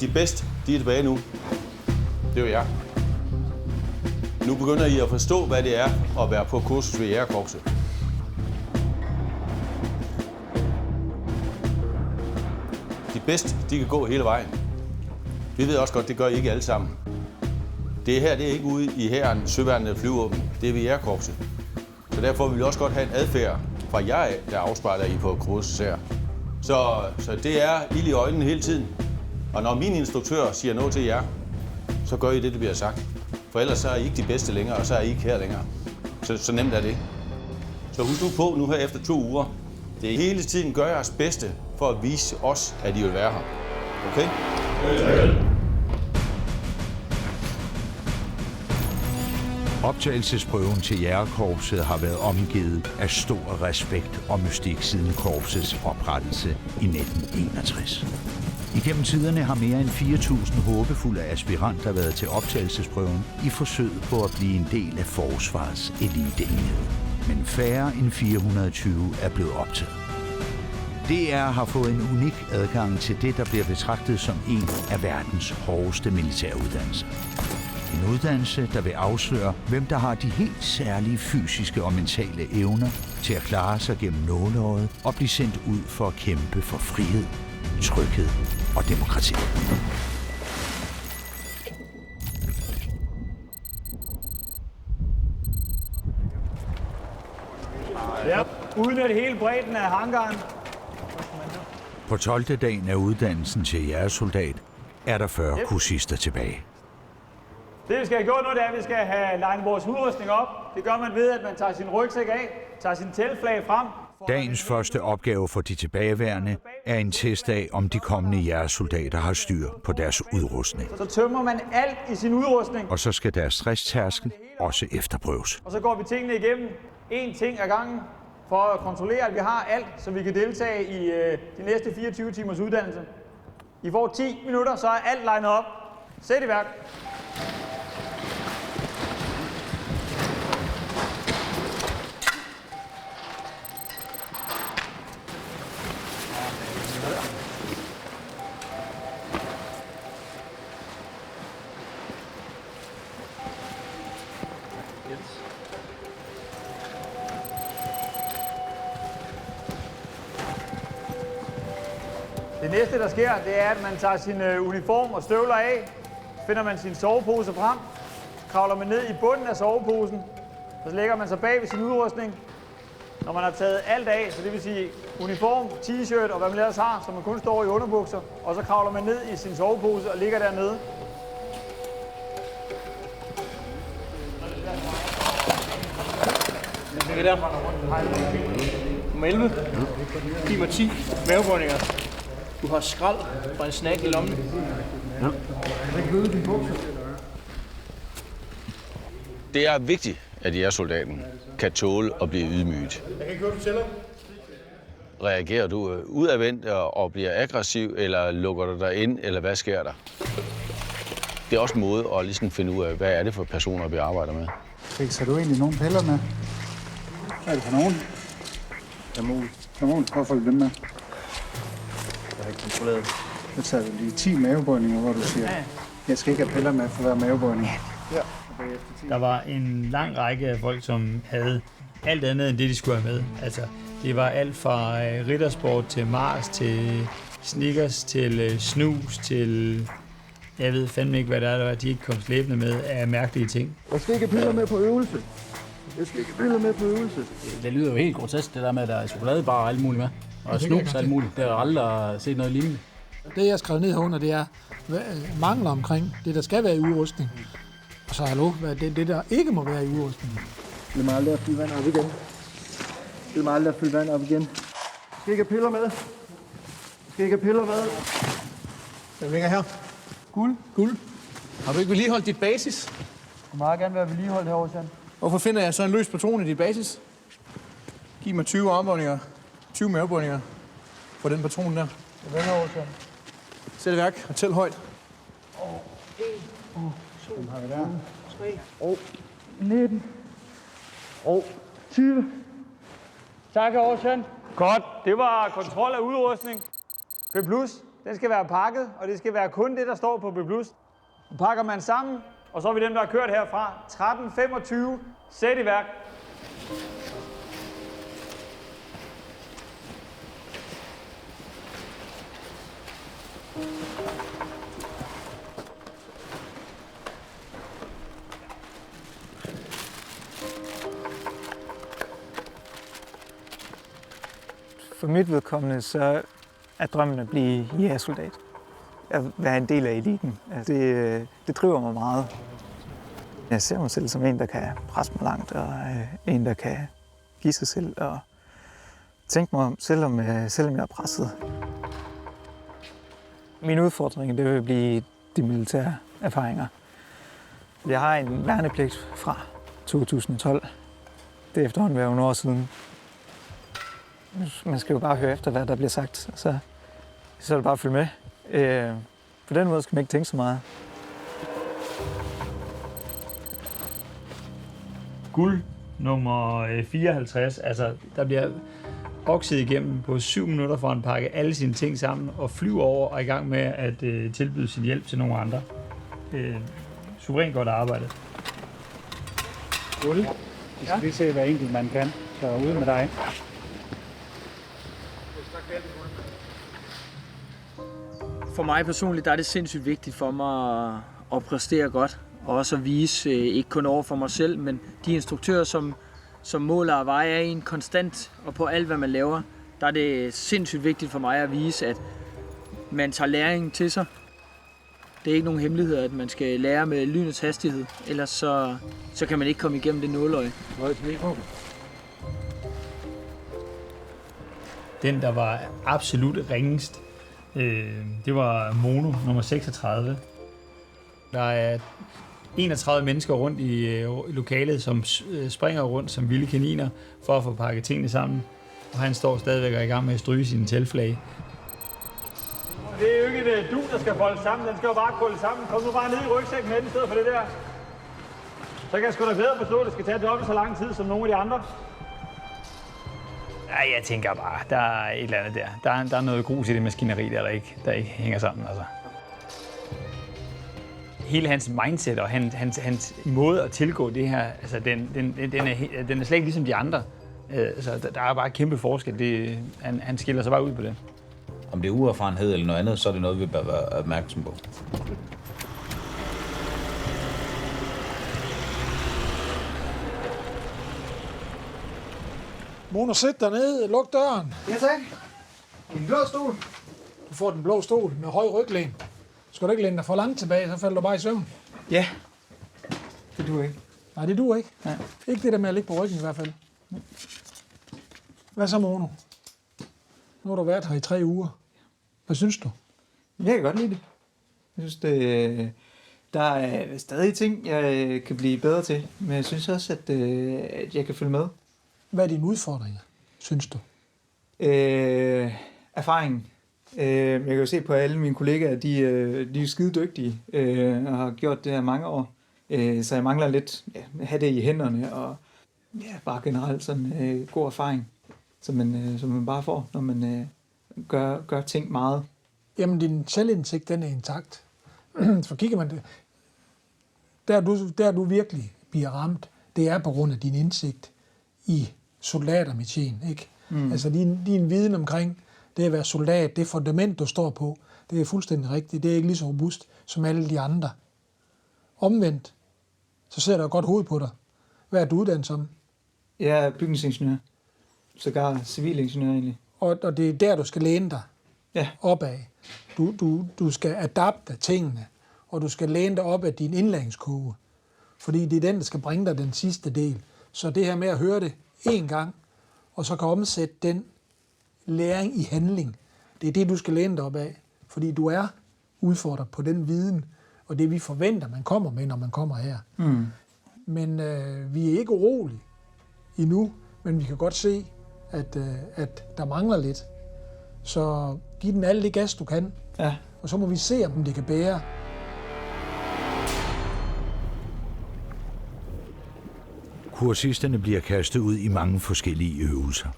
De bedste, de er tilbage nu. Det er jo jer. Nu begynder I at forstå, hvad det er at være på kursus ved Jægerkorpset. De bedste, de kan gå hele vejen. Vi ved også godt, det gør I ikke alle sammen. Det her, det er ikke ude i hæren, søværnet eller flyvåben. Det er ved Jægerkorpset. Så derfor vil vi også godt have en adfærd fra jer af, der afspejler I på kursus her. Så det er ild i øjnene hele tiden. Og når min instruktør siger noget til jer, så gør I det, det bliver sagt. For ellers så er I ikke de bedste længere, og så er I ikke her længere. Så nemt er det. Så husk nu på, nu her efter 2 uger, det er hele tiden gør jeres bedste for at vise os, at I vil være her. Okay? Optagelsesprøven til Jægerkorpset har været omgivet af stor respekt og mystik siden korpsets oprettelse i 1961. Igennem tiderne har mere end 4.000 håbefulde aspiranter været til optagelsesprøven i forsøget på at blive en del af forsvarets eliteenhed. Men færre end 420 er blevet optaget. DR har fået en unik adgang til det, der bliver betragtet som en af verdens hårdeste militæruddannelser. En uddannelse, der vil afsløre, hvem der har de helt særlige fysiske og mentale evner til at klare sig gennem nåleøjet og blive sendt ud for at kæmpe for frihed, tryghed og demokrati. Ja, udnyt hele bredden af hangaren. På 12. dagen af uddannelsen til jægersoldat er der 40 kursister tilbage. Det vi skal have gjort nu, det er, at vi skal have legnet vores udrustning op. Det gør man ved, at man tager sin rygsæk af, tager sin teltflag frem. Dagens første opgave for de tilbageværende er en test af, om de kommende jægersoldater har styr på deres udrustning. Så tømmer man alt i sin udrustning. Og så skal deres stresstærskel også efterprøves. Og så går vi tingene igennem, én ting ad gangen, for at kontrollere, at vi har alt, så vi kan deltage i de næste 24 timers uddannelse. I får 10 minutter, så er alt legnet op. Sæt i værk. Det næste, der sker, det er, at man tager sin uniform og støvler af, finder man sin sovepose frem, kravler man ned i bunden af soveposen, og så lægger man sig bag ved sin udrustning. Når man har taget alt af, så det vil sige uniform, t-shirt og hvad man ellers har, så man kun står i underbukser, og så kravler man ned i sin sovepose og ligger dernede. Det er der. Nummer 11. Giv mig 10 mavebøjninger. Du har skrald fra en snack i lommen. Ja. Det er vigtigt, at jægersoldaten kan tåle at blive ydmyget. Jeg kan ikke høre, du tæller. Reagerer du udadvendt og bliver aggressiv, eller lukker du dig ind, eller hvad sker der? Det er også en måde at ligesom finde ud af, hvad er det for personer, vi arbejder med. Fikser du egentlig nogle piller med? Hvad er det for nogen? Kamol. Hvorfor er det dem med? Jeg har ikke kontrolleret. Så tager du lige 10 mavebøjninger, hvor du siger, jeg skal ikke have piller med for hver mavebøjning. Ja. Der var en lang række af folk, som havde alt andet end det, de skulle have med. Altså, det var alt fra riddersport til Mars, til Snickers, til snus, til... Jeg ved fandme ikke, hvad der er, de ikke kom slæbende med af mærkelige ting. Jeg skal ikke have piller med på øvelse. Det lyder jo helt grotesk, det der med, at der er chokoladebar og alt muligt med. Og snus og alt muligt. Det har jeg aldrig set noget lignende. Det, jeg skrev ned herunder, det er mangler omkring det, der skal være i udrustning. Og så hallo, hvad er det, der ikke må være i udrustningen. Det er aldrig at fylde vand op igen. Skal ikke have piller med. Hvem ligger her? Guld. Har du ikke vedligeholdt dit basis? Det må meget gerne være vedligeholdt herovre, Jan. Hvorfor finder jeg så en løs patron i dit basis? Giv mig 20 armbåndinger. 20 mavebåndinger for den patron der. Det er herovre, Jan. Sæt i værk og tæl højt. 1, 2, 3, 19, 20. Tak, Aarhusen. Godt. Det var kontrol af udrustning. P+, Den skal være pakket, og det skal være kun det, der står på B+. Nu pakker man sammen, og så er vi dem, der har kørt herfra. 13.25, sæt i værk. For mit vedkommende, så er drømmen at blive jægersoldat. At være en del af eliten. Altså, det driver mig meget. Jeg ser mig selv som en, der kan presse mig langt, og en, der kan give sig selv og tænke mig om, selvom jeg er presset. Min udfordring, det vil blive de militære erfaringer. Jeg har en værnepligt fra 2012. Det er efterhånden været nogle år siden. Man skal jo bare høre efter, hvad der bliver sagt, så er det bare at følge med. På den måde skal man ikke tænke så meget. Guld nummer 54, altså der bliver okset igennem på 7 minutter for at pakke alle sine ting sammen og flyve over og er i gang med at tilbyde sin hjælp til nogle andre. Suverænt godt arbejdet. Guld. Vi skal lige se, hvad enkelt man kan. Så ude med dig. For mig personligt, der er det sindssygt vigtigt for mig at præstere godt, og også at vise, ikke kun over for mig selv, men de instruktører, som måler og vejer en konstant, og på alt, hvad man laver, der er det sindssygt vigtigt for mig at vise, at man tager læringen til sig. Det er ikke nogen hemmelighed, at man skal lære med lynets hastighed, ellers så kan man ikke komme igennem det nåløje. Den, der var absolut ringest, det var Mono nummer 36. Der er 31 mennesker rundt i lokalet, som springer rundt som vilde kaniner for at få pakket tingene sammen. Og han står stadigvæk og er i gang med at stryge sine teltflag. Det er jo ikke et du, der skal folde sammen. Den skal jo bare krølle sammen. Kom nu bare ned i rygsækken med den i stedet for det der. Så kan jeg sgu da bedre forstå, at det skal tage dobbelt så lang tid som nogle af de andre. Ja, jeg tænker bare, der er et eller andet der. Der er noget grus i det maskineri, der ikke hænger sammen. Altså. Hele hans mindset og hans måde at tilgå det her, altså den er slet ikke ligesom de andre. Altså, der er bare kæmpe forskel. Han skiller sig bare ud på det. Om det er uerfarenhed eller noget andet, så er det noget, vi bør være opmærksom på. Mono, sæt dig ned. Luk døren. Ja, tak. En blå stol. Du får den blå stol med høj ryglæn. Skal du ikke læne dig for langt tilbage, så falder du bare i søvn. Ja. Det duer ikke. Nej, det duer ikke. Nej. Ikke det der med at ligge på ryggen i hvert fald. Hvad så, Mono? Nu har du været her i 3 uger. Hvad synes du? Jeg kan godt lide det. Jeg synes, der er stadig ting, jeg kan blive bedre til. Men jeg synes også, at jeg kan følge med. Hvad er dine udfordringer, synes du? Erfaring. Jeg kan jo se på alle mine kollegaer, de er skide dygtige og har gjort det her mange år. Så jeg mangler lidt at have det i hænderne og bare generelt sådan god erfaring, som man bare får, når man gør ting meget. Jamen, din selvindsigt, den er intakt. Så kigger man det. Der du virkelig bliver ramt, det er på grund af din indsigt i soldatermetien, ikke? Altså din viden omkring det at være soldat, det fundament, du står på, det er fuldstændig rigtigt. Det er ikke lige så robust som alle de andre. Omvendt, så sidder der et godt hoved på dig. Hvad er du uddannet som? Jeg er bygningsingeniør. Sågar civilingeniør egentlig. Og det er der, du skal læne dig opad. Du skal adapte tingene, og du skal læne dig op af din indlæringskurve. Fordi det er den, der skal bringe dig den sidste del. Så det her med at høre det én gang, og så kan omsætte den læring i handling, det er det, du skal læne dig op af. Fordi du er udfordret på den viden, og det vi forventer, man kommer med, når man kommer her. Men vi er ikke urolige endnu, men vi kan godt se, at der mangler lidt. Så giv den alle det gas, du kan, og så må vi se, om det kan bære. Kursisterne bliver kastet ud i mange forskellige øvelser.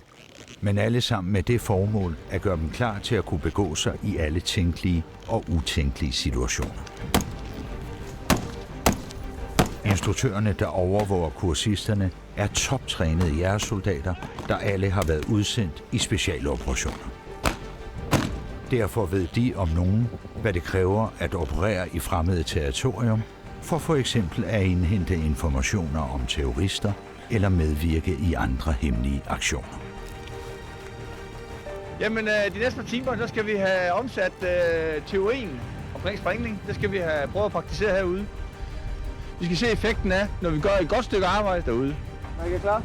Men alle sammen med det formål at gøre dem klar til at kunne begå sig i alle tænkelige og utænkelige situationer. Instruktørerne, der overvåger kursisterne, er toptrænede jægersoldater, der alle har været udsendt i specialoperationer. Derfor ved de om nogen, hvad det kræver at operere i fremmede territorium, for eksempel at indhente informationer om terrorister eller medvirke i andre hemmelige aktioner. Jamen, de næste par timer, så skal vi have omsat teorien omkring sprængning. Det skal vi have prøvet at praktisere herude. Vi skal se effekten af, når vi gør et godt stykke arbejde derude. Er I klar?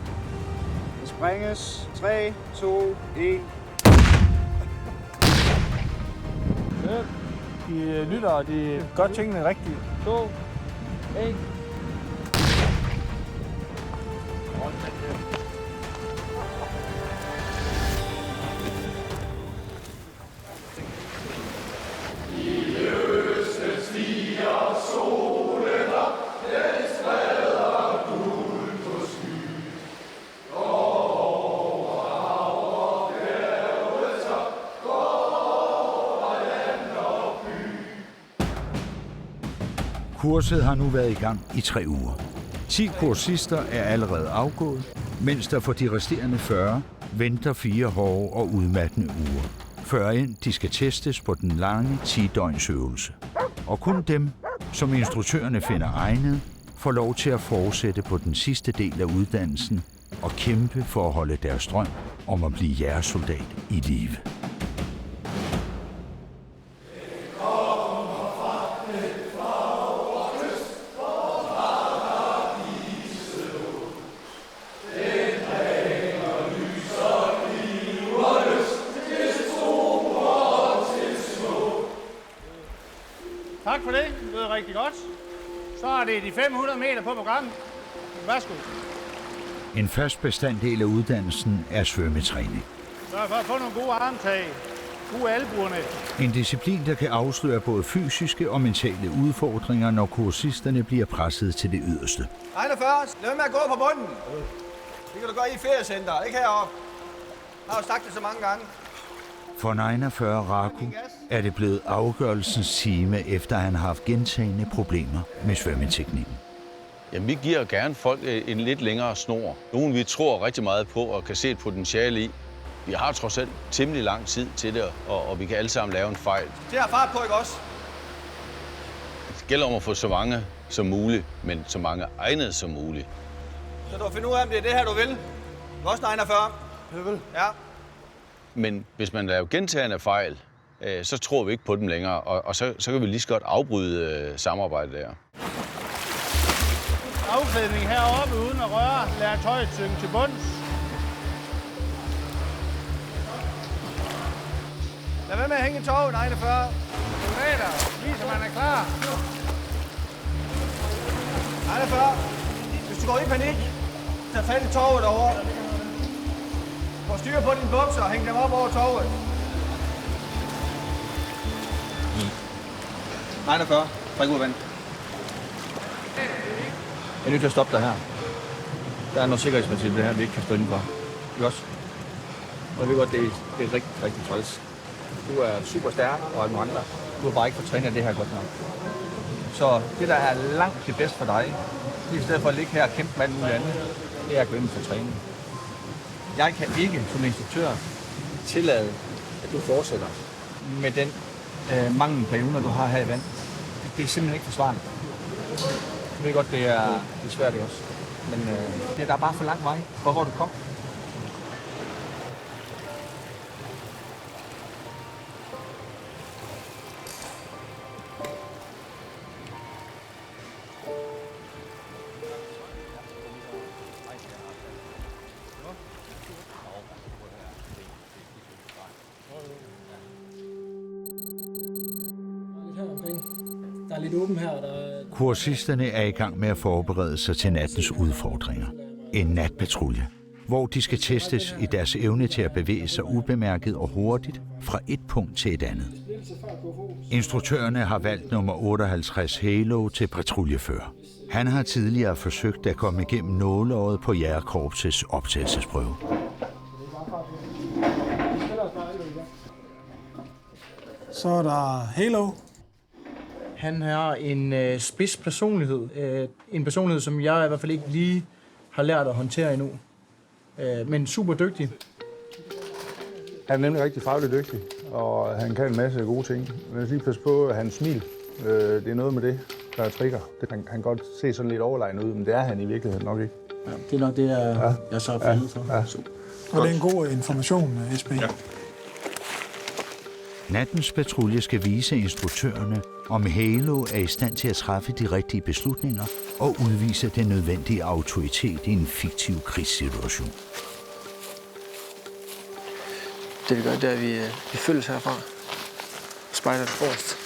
Det springes. 3, 2, 1. De lytter, og de gør tingene rigtigt. 2, 1. Kurset har nu været i gang i 3 uger. 10 kursister er allerede afgået, mens der for de resterende 40 venter 4 hårde og udmattende uger, før ind de skal testes på den lange 10-døgns øvelse. Og kun dem, som instruktørerne finder egnet, får lov til at fortsætte på den sidste del af uddannelsen og kæmpe for at holde deres drøm om at blive jægersoldat i live. Tak for det. Det lyder rigtig godt. Så er det de 500 meter på programmet. Værsgo. En fast bestanddel af uddannelsen er svømmetræning. Sørg for at få nogle gode armtag. Gode albuerne. En disciplin, der kan afsløre både fysiske og mentale udfordringer, når kursisterne bliver presset til det yderste. Ejner først. Lad med at gå på bunden. Det kan du gøre i feriecenter, ikke heroppe. Jeg har jo sagt det så mange gange. For 49 Raku er det blevet afgørelsens time, efter han har haft gentagne problemer med svømmeteknikken. Jamen, vi giver gerne folk en lidt længere snor. Nogen, vi tror rigtig meget på og kan se et potentiale i. Vi har trods alt temmelig lang tid til det, og vi kan alle sammen lave en fejl. Det har fart på, ikke også? Det gælder om at få så mange som muligt, men så mange egnede som muligt. Så du finder ud af, om det er det her, du vil. Du er også 49. Jeg vil. Ja. Men hvis man laver gentagende fejl, så tror vi ikke på dem længere, og så kan vi lige så godt afbryde samarbejdet der. Afklædning heroppe uden at røre. Lad tøjet synge til bunds. Lad være med at hænge i toget, 41. Soldater, viser man er klar. 41. Hvis du går i panik, tag fat i toget derovre. Få styr på dine bukser og hæng dem op over toget. 41. Træk ud af vand. Jeg er nødt til at stoppe dig her. Der er noget sikkerhedsprincip det her, vi ikke kan stå indenfor. Ikke også? Og jeg ved godt, det er rigtig, rigtig træls. Du er super stærk og alle andre. Du har bare ikke fået trænet det her godt nok. Så det, der er langt det bedste for dig, det er i stedet for at ligge her og kæmpe med alt muligt andet, det er at gå ind for træning. Jeg kan ikke som instruktør tillade, at du fortsætter med den mangel på evner, du har her i vand. Det er simpelthen ikke forsvarligt. Jeg ved godt, det er svært det også. Men der er bare for lang vej for, hvor du kom. Der er lidt åben her. Kursisterne er i gang med at forberede sig til nattens udfordringer. En natpatrulje, hvor de skal testes i deres evne til at bevæge sig ubemærket og hurtigt fra et punkt til et andet. Instruktørerne har valgt nummer 58 Halo til patruljefører. Han har tidligere forsøgt at komme igennem nåleøjet på Jægerkorpsets optagelsesprøve. Så er der Halo. Han har en spids personlighed. En personlighed, som jeg i hvert fald ikke lige har lært at håndtere endnu. Men super dygtig. Han er nemlig rigtig fagligt dygtig, og han kan en masse gode ting. Men jeg skal lige passe på, at hans smil, det er noget med det, der er trigger. Han kan godt se sådan lidt overlegen ud, men det er han i virkeligheden nok ikke. Ja, det er nok det, jeg så er faldet for. Ja. Og det er en god information, SB. Ja. Nattens patrulje skal vise instruktørerne, om Halo er i stand til at træffe de rigtige beslutninger og udvise den nødvendige autoritet i en fiktiv krigssituation. Det vi gør, det er, at vi følges herfra. Spejderne forrest.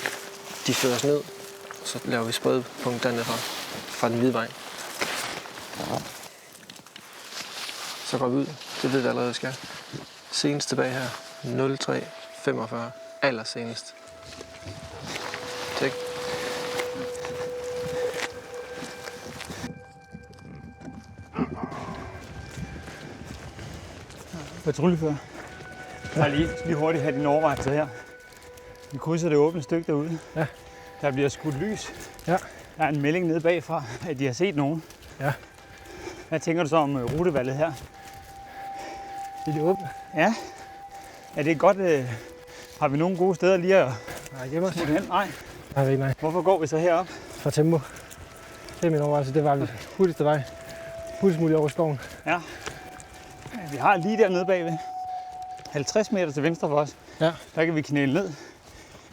De fører os ned, og så laver vi spredepunkt dernede fra den hvide vej. Så går vi ud. Det ved vi allerede, skal. Senest tilbage her. 03:45. Allersenest. Tjek. Patruljefører. Jeg lige hurtigt have din overvejelse her. Vi krydser det åbne stykke derude. Ja. Der bliver skudt lys. Ja. Der er en melding nede bagfra, at de har set nogen. Ja. Hvad tænker du så om rutevalget her? Det er det åbne. Ja. Er det godt? Har vi nogle gode steder lige at smutte hen? Nej. Nej. Hvorfor går vi så herop? Fra Tempo. Det er min overvejelse. Det var den hurtigste vej. Hurtigst muligt over skoven. Ja. Vi har lige dernede bagved. 50 meter til venstre for os. Ja. Der kan vi knæle ned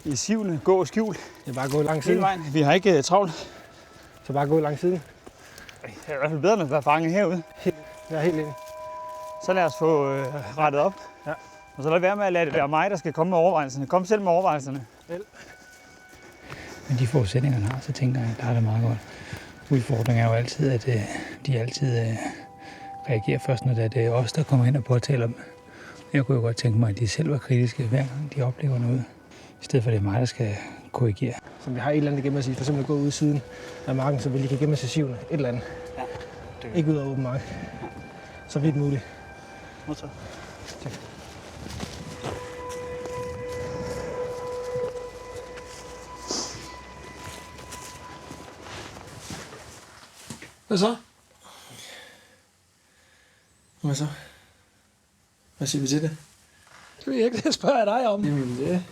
i sivene, gå og skjul. Det er bare gå langs siden. Vejen. Vi har ikke travlt. Så bare gå langs siden. Det er i hvert fald bedre, end at være fanget herude. Jeg er helt enig. Så lad os få rettet op. Ja. Og så lad være med at lade det være mig, der skal komme med overvejelserne. Kom selv med overvejelserne. Vel. Men de forudsætninger, han har, så tænker jeg, der er det meget godt. Udfordringen er jo altid, at de altid reagerer først, når det er os, der kommer hen og påtaler dem. Jeg kunne jo godt tænke mig, at de selv var kritiske, hver gang de oplever noget. I stedet for, at det er mig, der skal korrigere. Så vi har et eller andet gennem at sige, for eksempel at gå ud siden af marken, så vi lige kan gemme sig sivene. Et eller andet. Ja. Ikke ud af åben mark. Så vidt muligt. Modtaget. Tak. Hvad så? Hvad så? Hvad siger vi til det? Det vil jeg ikke, det spørger jeg dig om. Jamen, det...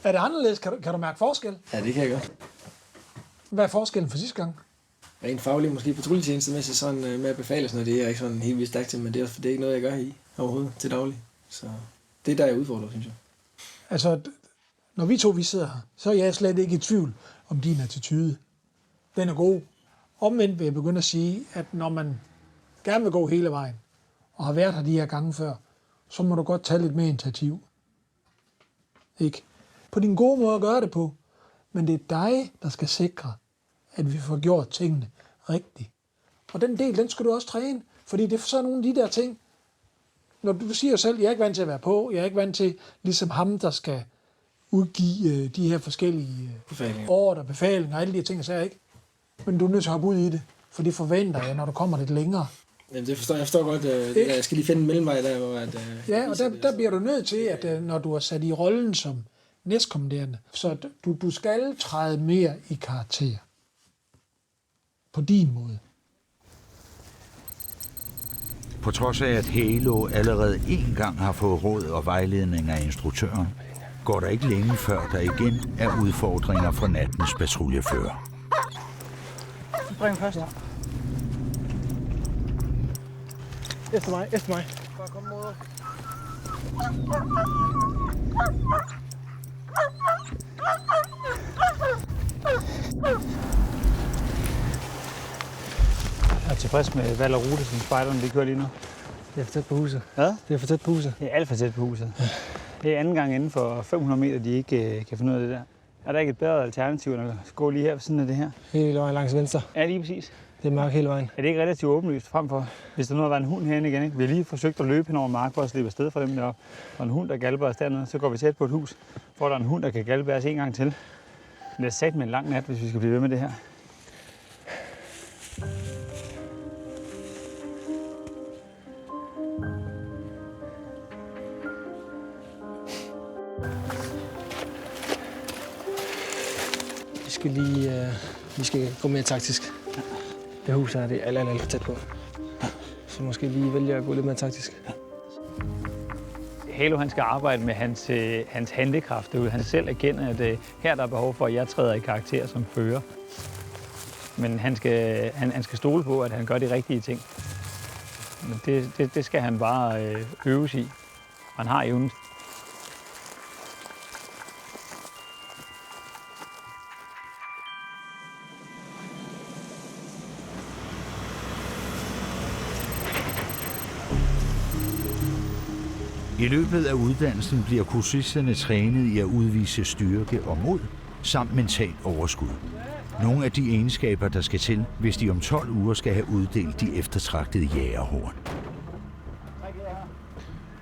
Er det anderledes? Kan du mærke forskel? Ja, det kan jeg godt. Hvad er forskellen for sidste gang? Rent faglig, måske patruljetjenestemæssigt sådan med at befale sådan noget, det er jeg ikke sådan helt vildt stærkt til, men det er ikke noget, jeg gør i overhovedet til daglig. Så det er der, jeg udfordrer, synes jeg. Altså, når vi sidder her, så er jeg slet ikke i tvivl om din attitude. Den er god. Omvendt vil jeg begynde at sige, at når man gerne vil gå hele vejen, og har været her de her gange før, så må du godt tage lidt mere initiativ. Ikke? På din gode måde at gøre det på, men det er dig, der skal sikre, at vi får gjort tingene rigtigt. Og den del, den skal du også træne, fordi det er sådan nogle af de der ting, når du siger selv, jeg er ikke vant til at være på, jeg er ikke vant til, ligesom ham, der skal udgive de her forskellige ordre, befalinger og alle de her ting, så jeg ikke. Men du er nødt til at hoppe ud i det, for det forventer jeg, når du kommer lidt længere. Jamen, det forstår jeg godt. Jeg skal lige finde en mellemvej der, hvor at... Ja, og der bliver du nødt til, at når du er sat i rollen som næstkommanderende, så du skal træde mere i karakter. På din måde. På trods af, at Halo allerede én gang har fået råd og vejledning af instruktøren, går der ikke længe før der igen er udfordringer for nattens patruljefører. Spring først. Ja. Efter mig. Bare kom mod. Jeg er tilfreds med valg og rute, som spejderne de kører lige nu. Det er for tæt på huset. Hvad? Det er for tæt på huset. Det er alt for tæt på huset. Ja. Det er anden gang inden for 500 meter, de ikke kan finde ud af det der. Er der ikke et bedre alternativ, end at gå lige her ved siden af det her? Hele vejen langs venstre. Ja, lige præcis. Det er mørkt hele vejen. Er det ikke relativt åbenlyst frem for, hvis der nu har været en hund herinde igen? Ikke? Vi har lige forsøgt at løbe hen over mark for at slippe afsted fra dem deroppe. Og en hund, der galper os dernede, så går vi tæt på et hus, hvor der er en hund, der kan galpe os en gang til. Det er sat med en lang nat, hvis vi skal blive ved med det her. Vi skal gå mere taktisk. Det hus her, det er alt for tæt på. Så måske lige vælge at gå lidt mere taktisk. Halo han skal arbejde med hans handlekraft. Han selv erkender, at her der er behov for, at jeg træder i karakter som fører. Men han skal stole på, at han gør de rigtige ting. Men det skal han bare øves i. Han har evnen. I løbet af uddannelsen bliver kursisterne trænet i at udvise styrke og mod, samt mentalt overskud. Nogle af de egenskaber, der skal til, hvis de om 12 uger skal have uddelt de eftertragtede jægerhorn.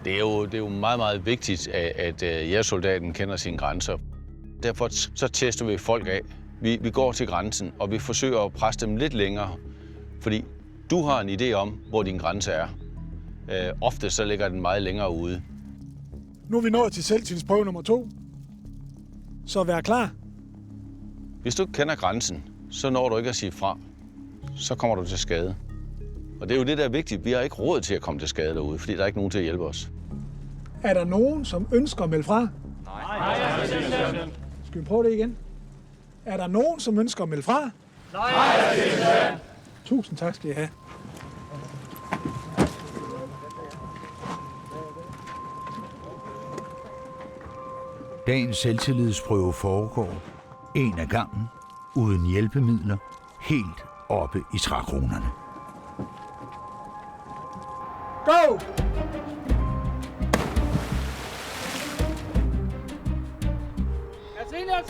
Det er jo meget, meget vigtigt, at jægersoldaten kender sine grænser. Derfor så tester vi folk af. Vi går til grænsen, og vi forsøger at presse dem lidt længere, fordi du har en idé om, hvor din grænse er. Ofte så ligger den meget længere ude. Nu er vi nået til selvtillidsprøve nummer 2. Så vær klar. Hvis du ikke kender grænsen, så når du ikke at sige fra. Så kommer du til skade. Og det er jo det, der er vigtigt. Vi har ikke råd til at komme til skade derude, fordi der er ikke nogen til at hjælpe os. Er der nogen, som ønsker at melde fra? Nej. Skal vi prøve det igen? Er der nogen, som ønsker at melde fra? Nej. Tusind tak skal I have. Dagens selvtillidsprøve foregår en af gangen, uden hjælpemidler, helt oppe i trækronerne. Go! Senior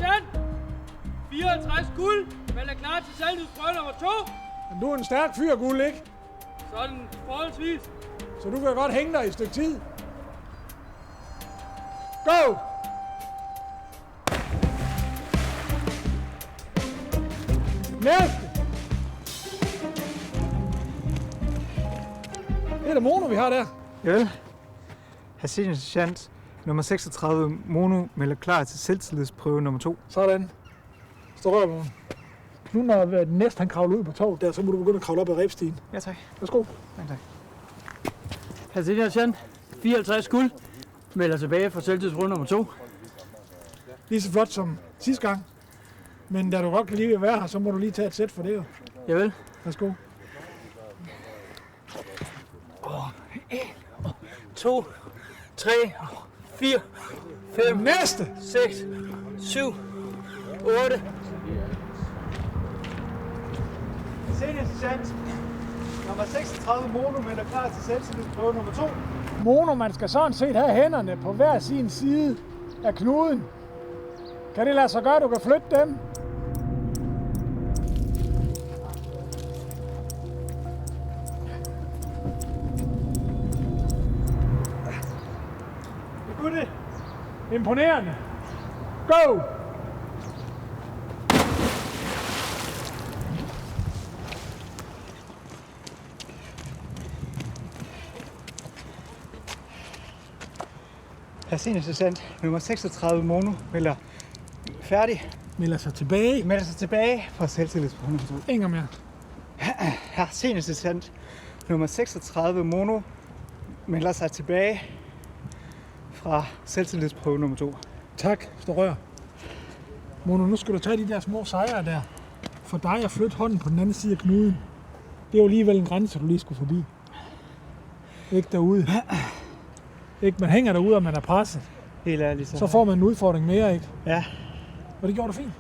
54 guld, men er klar til selvtillidsprøve nummer 2. Men du er en stærk fyr, Guld, ikke? Sådan forholdsvis. Så du kan godt hænge dig i et stykke tid. Go! Næste! Det er da Mono, vi har der. Javel. Herr Sergeant nummer 36 Mono melder klar til selvtillidsprøve nummer 2. Sådan. Stå rør, Mono. Nu når den næste han kravler ud på torvet der, så må du begynde at kravle op ad rebstigen. Ja, tak. Værsgo. Ja, tak. Herr Sergeant 54 guld, melder tilbage fra selvtillidsprøve nummer 2. Lige så flot som sidste gang. Men da du godt kan lide at være her, så må du lige tage et sæt for det jo. Javel. Værsgo. 1, 2, 3, 4, 5, næste! 6, 7, 8. Senior sergeant nummer 36 Mono melder klar til selvtillidsprøve nummer 2. Mono, man skal sådan set have hænderne på hver sin side af knuden. Kan det lade sig gøre, at du kan flytte dem? Gutte! Imponerende. Go! Herr Senior sergeant nummer 36 Mono melder færdig. Melder sig tilbage. Melder sig tilbage fra selvtillidsprøve nummer 2. Ingen mere. Herr Senior sergeant nummer 36 Mono melder sig tilbage fra selvtillidsprøve nummer 2. Tak, stå rør. Mono, nu skal du tage de der små sejre der. For dig at flytte hånden på den anden side af knuden. Det er jo alligevel en grænse, du lige skulle forbi. Ikke derude. Ikke, man hænger derude, og man er presset. Helt ærligt. Så får man en udfordring mere, ikke? Ja. Og det gjorde du fint.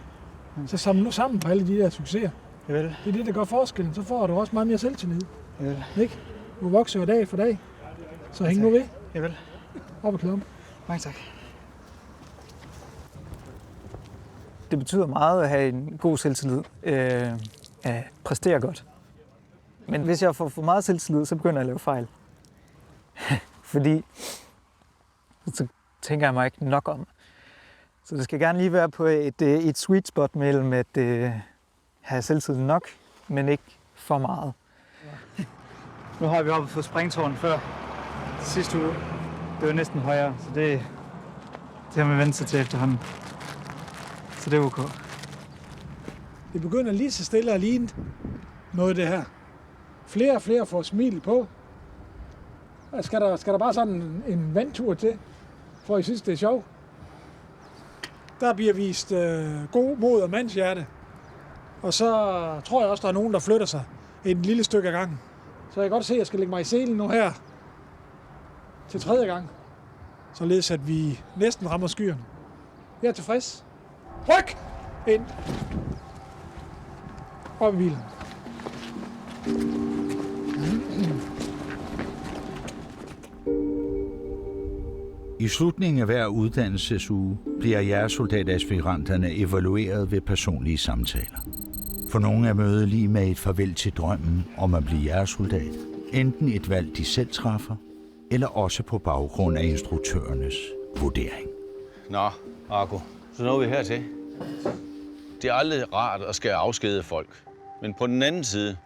Så samle nu sammen på alle de der succeser. Javel. Det er det, der gør forskellen. Så får du også meget mere selvtillid. Javel. Ikke? Du vokser jo dag for dag. Så hæng nu ved. Javel. Op og klum. Mange tak. Det betyder meget at have en god selvtillid. At præstere godt. Men hvis jeg får for meget selvtillid, så begynder jeg at lave fejl. Fordi så tænker jeg mig ikke nok om. Så det skal gerne lige være på et sweet spot mellem at have selvtillid nok, men ikke for meget. Ja. Nu har vi hoppet på springtårn før sidste uge. Det var næsten højere, så det Det har man vendt sig til efterhånden. Så det er okay. Det begynder lige så stille at ligne noget af det her. Flere og flere får smil på. Skal der bare sådan en vandtur til, for I synes, det er sjovt? Der bliver vist god mod og mandshjerte. Og så tror jeg også, der er nogen, der flytter sig et lille stykke ad gangen. Så jeg kan godt se, at jeg skal lægge mig i selen nu her til 3. gang. Således at vi næsten rammer skyerne. Jeg er tilfreds. Ryk! Ind. Op i bilen. I slutningen af hver uddannelsesuge bliver jægersoldataspiranterne evalueret ved personlige samtaler. For nogle er mødet lige med et farvel til drømmen om at blive jægersoldat. Enten et valg, de selv træffer, eller også på baggrund af instruktørernes vurdering. Nå, Marco, så når vi hertil. Det er aldrig rart at skal afskede folk. Men på den anden side,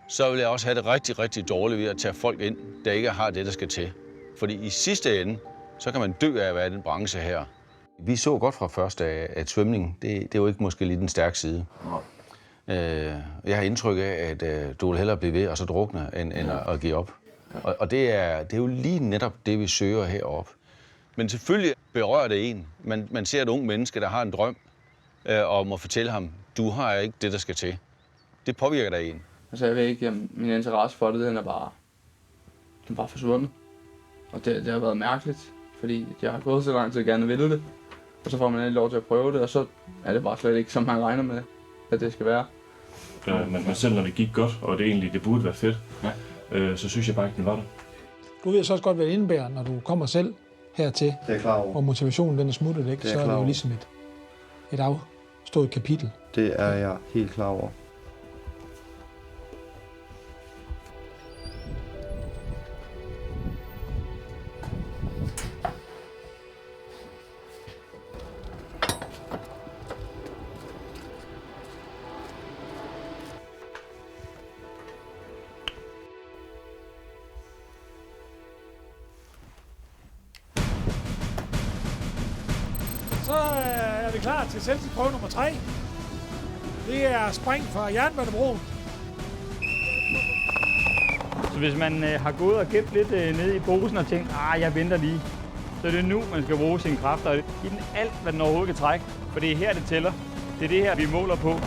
så vil jeg også have det rigtig, rigtig dårligt ved at tage folk ind, der ikke har det, der skal til. Fordi i sidste ende, så kan man dø af at være i den branche her. Vi så godt fra først af, at svømning, det er jo ikke måske lige den stærke side. Jeg har indtryk af, at du vil hellere blive ved og så drukne, end at give op. Og det er jo lige netop det, vi søger heroppe. Men selvfølgelig berører det en. Man ser et ung menneske, der har en drøm, og må fortælle ham, du har ikke det, der skal til. Det påvirker dig en. Altså jeg ved ikke, min interesse for det, den er bare forsvundet. Og det har været mærkeligt, fordi jeg har gået så lang tid, at jeg gerne ville det. Og så får man ikke lov til at prøve det, og så er det bare slet ikke, som man regner med, at det skal være. Men selv når det gik godt, og det burde være fedt, så synes jeg bare ikke, den var der. Du ved så også godt, hvad det indebærer, når du kommer selv hertil. Det er klar over. Og motivationen den er smuttet, ikke? Så er det jo ligesom et afstået kapitel. Det er jeg helt klar over. Så er vi klar til selvtidsprøve nummer 3. Det er spring fra Jernbanebroen. Så hvis man har gået og gemt lidt nede i posen og tænkt, jeg venter lige, så er det nu, man skal bruge sine kræfter. Give den alt, hvad den overhovedet kan trække, for det er her, det tæller. Det er det her, vi måler på.